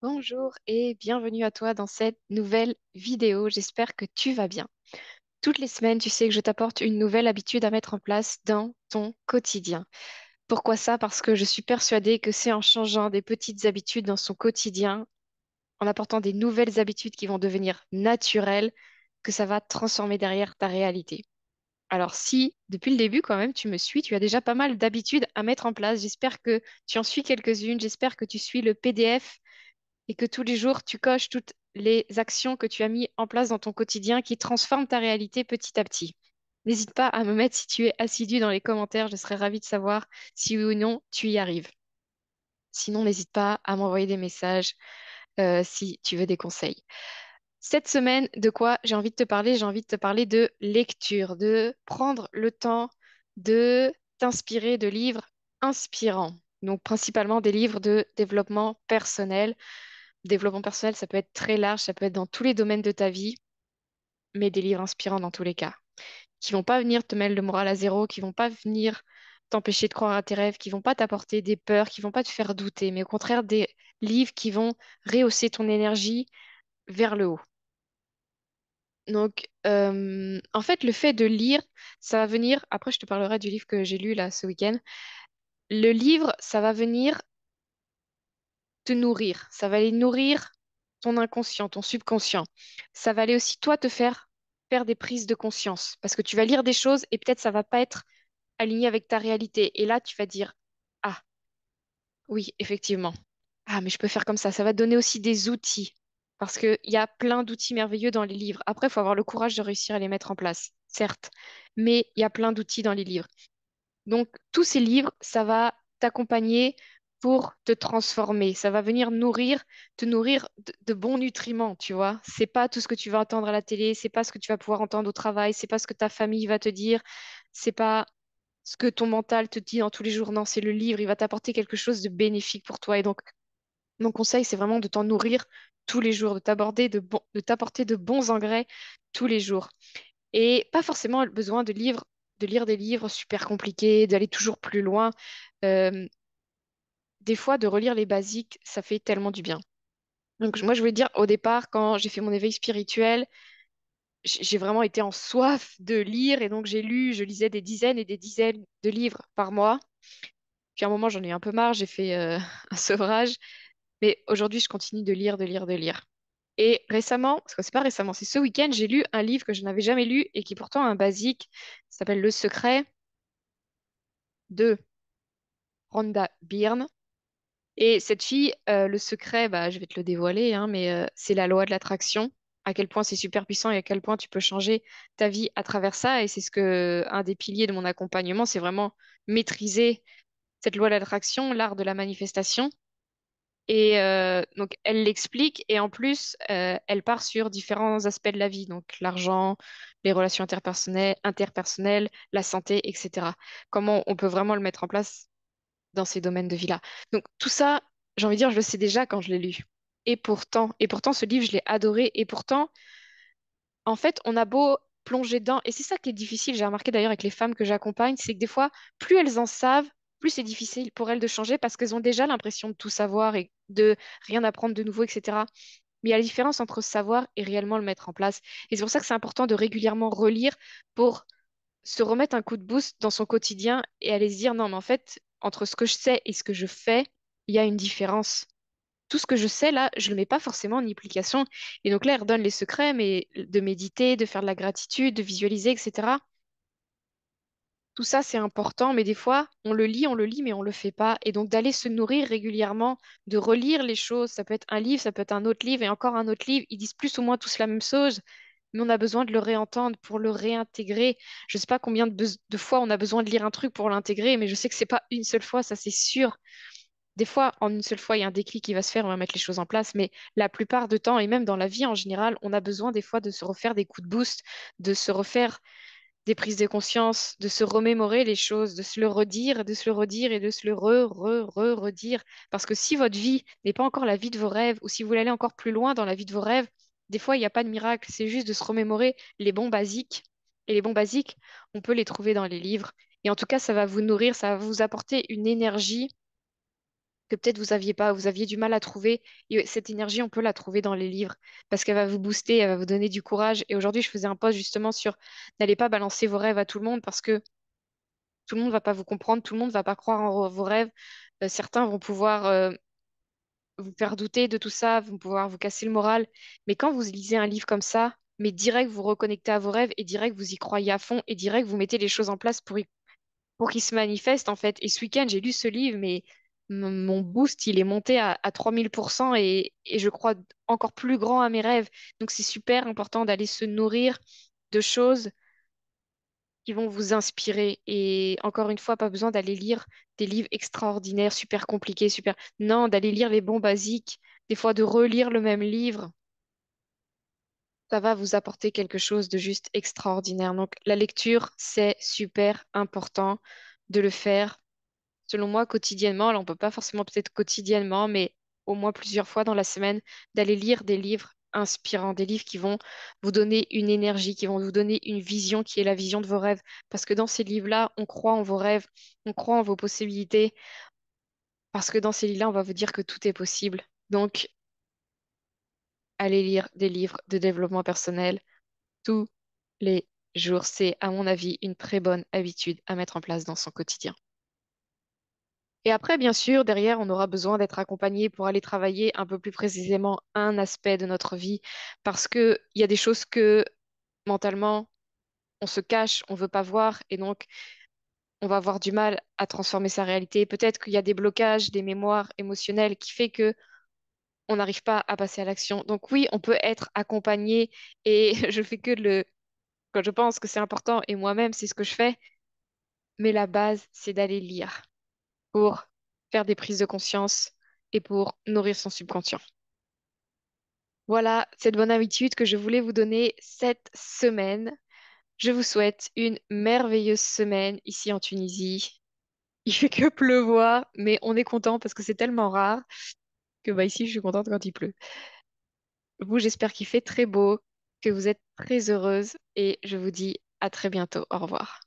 Bonjour et bienvenue à toi dans cette nouvelle vidéo. J'espère que tu vas bien. Toutes les semaines, tu sais que je t'apporte une nouvelle habitude à mettre en place dans ton quotidien. Pourquoi ça? Parce que je suis persuadée que c'est en changeant des petites habitudes dans son quotidien, en apportant des nouvelles habitudes qui vont devenir naturelles, que ça va transformer derrière ta réalité. Alors si, depuis le début quand même, tu me suis, tu as déjà pas mal d'habitudes à mettre en place. J'espère que tu en suis quelques-unes. J'espère que tu suis le PDF et que tous les jours, tu coches toutes les actions que tu as mis en place dans ton quotidien qui transforment ta réalité petit à petit. N'hésite pas à me mettre si tu es assidu dans les commentaires, je serais ravie de savoir si oui ou non tu y arrives. Sinon, n'hésite pas à m'envoyer des messages si tu veux des conseils. Cette semaine, de quoi j'ai envie de te parler? J'ai envie de te parler de lecture, de prendre le temps de t'inspirer de livres inspirants. Donc, principalement des livres de développement personnel. Développement personnel, ça peut être très large, ça peut être dans tous les domaines de ta vie, mais des livres inspirants dans tous les cas, qui vont pas venir te mettre le moral à zéro, qui vont pas venir t'empêcher de croire à tes rêves, qui vont pas t'apporter des peurs, qui vont pas te faire douter, mais au contraire des livres qui vont rehausser ton énergie vers le haut. Donc, en fait, le fait de lire, ça va venir, après je te parlerai du livre que j'ai lu là ce week-end, le livre, ça va venir te nourrir. Ça va aller nourrir ton inconscient, ton subconscient. Ça va aller aussi, toi, te faire des prises de conscience. Parce que tu vas lire des choses et peut-être ça va pas être aligné avec ta réalité. Et là, tu vas dire, ah, oui, effectivement. Ah, mais je peux faire comme ça. Ça va te donner aussi des outils. Parce qu'il y a plein d'outils merveilleux dans les livres. Après, il faut avoir le courage de réussir à les mettre en place, certes. Mais il y a plein d'outils dans les livres. Donc, tous ces livres, ça va t'accompagner pour te transformer. Ça va venir te nourrir de bons nutriments, tu vois. C'est pas tout ce que tu vas entendre à la télé, c'est pas ce que tu vas pouvoir entendre au travail, c'est pas ce que ta famille va te dire, c'est pas ce que ton mental te dit dans tous les jours. Non, c'est le livre, il va t'apporter quelque chose de bénéfique pour toi. Et donc, mon conseil, c'est vraiment de t'en nourrir tous les jours, de t'apporter de bons engrais tous les jours. Et pas forcément besoin de lire des livres super compliqués, d'aller toujours plus loin. Euh, des fois, de relire les basiques, ça fait tellement du bien. Donc, moi, je voulais dire, au départ, quand j'ai fait mon éveil spirituel, j'ai vraiment été en soif de lire. Et donc, je lisais des dizaines et des dizaines de livres par mois. Puis à un moment, j'en ai eu un peu marre, j'ai fait un sevrage. Mais aujourd'hui, je continue de lire, de lire, de lire. Et récemment, parce que c'est pas récemment, c'est ce week-end, j'ai lu un livre que je n'avais jamais lu et qui est pourtant un basique. Ça s'appelle Le Secret de Rhonda Byrne. Et cette fille, le secret, bah, je vais te le dévoiler, hein, mais c'est la loi de l'attraction. À quel point c'est super puissant et à quel point tu peux changer ta vie à travers ça. Et c'est ce que un des piliers de mon accompagnement, c'est vraiment maîtriser cette loi de l'attraction, l'art de la manifestation. Et donc, elle l'explique et en plus, elle part sur différents aspects de la vie, donc l'argent, les relations interpersonnelles, la santé, etc. Comment on peut vraiment le mettre en place dans ces domaines de vie-là. Donc, tout ça, j'ai envie de dire, je le sais déjà quand je l'ai lu. Et pourtant, ce livre, je l'ai adoré. Et pourtant, en fait, on a beau plonger dedans, et c'est ça qui est difficile, j'ai remarqué d'ailleurs avec les femmes que j'accompagne, c'est que des fois, plus elles en savent, plus c'est difficile pour elles de changer parce qu'elles ont déjà l'impression de tout savoir et de rien apprendre de nouveau, etc. Mais il y a la différence entre savoir et réellement le mettre en place. Et c'est pour ça que c'est important de régulièrement relire pour se remettre un coup de boost dans son quotidien et aller se dire, non, mais en fait, entre ce que je sais et ce que je fais, il y a une différence. Tout ce que je sais là, je le mets pas forcément en application. Et donc là, elle redonne les secrets, mais de méditer, de faire de la gratitude, de visualiser, etc. Tout ça, c'est important, mais des fois, on le lit, mais on le fait pas. Et donc d'aller se nourrir régulièrement, de relire les choses, ça peut être un livre, ça peut être un autre livre et encore un autre livre. Ils disent plus ou moins tous la même chose, mais on a besoin de le réentendre pour le réintégrer. Je sais pas combien de fois on a besoin de lire un truc pour l'intégrer, mais je sais que c'est pas une seule fois, ça c'est sûr. Des fois, en une seule fois, il y a un déclic qui va se faire, on va mettre les choses en place, mais la plupart du temps, et même dans la vie en général, on a besoin des fois de se refaire des coups de boost, de se refaire des prises de conscience, de se remémorer les choses, de se le redire, de se le redire et de se le redire. Parce que si votre vie n'est pas encore la vie de vos rêves, ou si vous voulez aller encore plus loin dans la vie de vos rêves, des fois, il n'y a pas de miracle, c'est juste de se remémorer les bons basiques. Et les bons basiques, on peut les trouver dans les livres. Et en tout cas, ça va vous nourrir, ça va vous apporter une énergie que peut-être vous aviez pas, vous aviez du mal à trouver. Et cette énergie, on peut la trouver dans les livres parce qu'elle va vous booster, elle va vous donner du courage. Et aujourd'hui, je faisais un post justement sur n'allez pas balancer vos rêves à tout le monde parce que tout le monde va pas vous comprendre, tout le monde va pas croire en vos rêves. Certains vont pouvoir vous faire douter de tout ça, vont pouvoir vous casser le moral. Mais quand vous lisez un livre comme ça, mais direct vous reconnectez à vos rêves et direct vous y croyez à fond et direct vous mettez les choses en place pour qu'il se manifeste en fait. Et ce week-end, j'ai lu ce livre, mais mon boost, il est monté à 3000% et je crois encore plus grand à mes rêves. Donc c'est super important d'aller se nourrir de choses qui vont vous inspirer. Et encore une fois, pas besoin d'aller lire des livres extraordinaires, super compliqués, super... Non, d'aller lire les bons basiques, des fois de relire le même livre. Ça va vous apporter quelque chose de juste extraordinaire. Donc, la lecture, c'est super important de le faire selon moi, quotidiennement. Alors, on peut pas forcément peut-être quotidiennement, mais au moins plusieurs fois dans la semaine, d'aller lire des livres inspirants, des livres qui vont vous donner une énergie, qui vont vous donner une vision qui est la vision de vos rêves. Parce que dans ces livres-là, on croit en vos rêves, on croit en vos possibilités, parce que dans ces livres-là, on va vous dire que tout est possible. Donc, allez lire des livres de développement personnel tous les jours. C'est, à mon avis, une très bonne habitude à mettre en place dans son quotidien. Et après, bien sûr, derrière, on aura besoin d'être accompagné pour aller travailler un peu plus précisément un aspect de notre vie, parce qu'il y a des choses que mentalement, on se cache, on veut pas voir, et donc on va avoir du mal à transformer sa réalité. Peut-être qu'il y a des blocages, des mémoires émotionnelles qui fait que on n'arrive pas à passer à l'action. Donc oui, on peut être accompagné, et je fais que quand je pense que c'est important, et moi-même, c'est ce que je fais, mais la base, c'est d'aller lire pour faire des prises de conscience et pour nourrir son subconscient. Voilà cette bonne habitude que je voulais vous donner cette semaine. Je vous souhaite une merveilleuse semaine ici en Tunisie. Il fait que pleuvoir, mais on est content parce que c'est tellement rare que bah, ici je suis contente quand il pleut. Vous, j'espère qu'il fait très beau, que vous êtes très heureuse et je vous dis à très bientôt. Au revoir.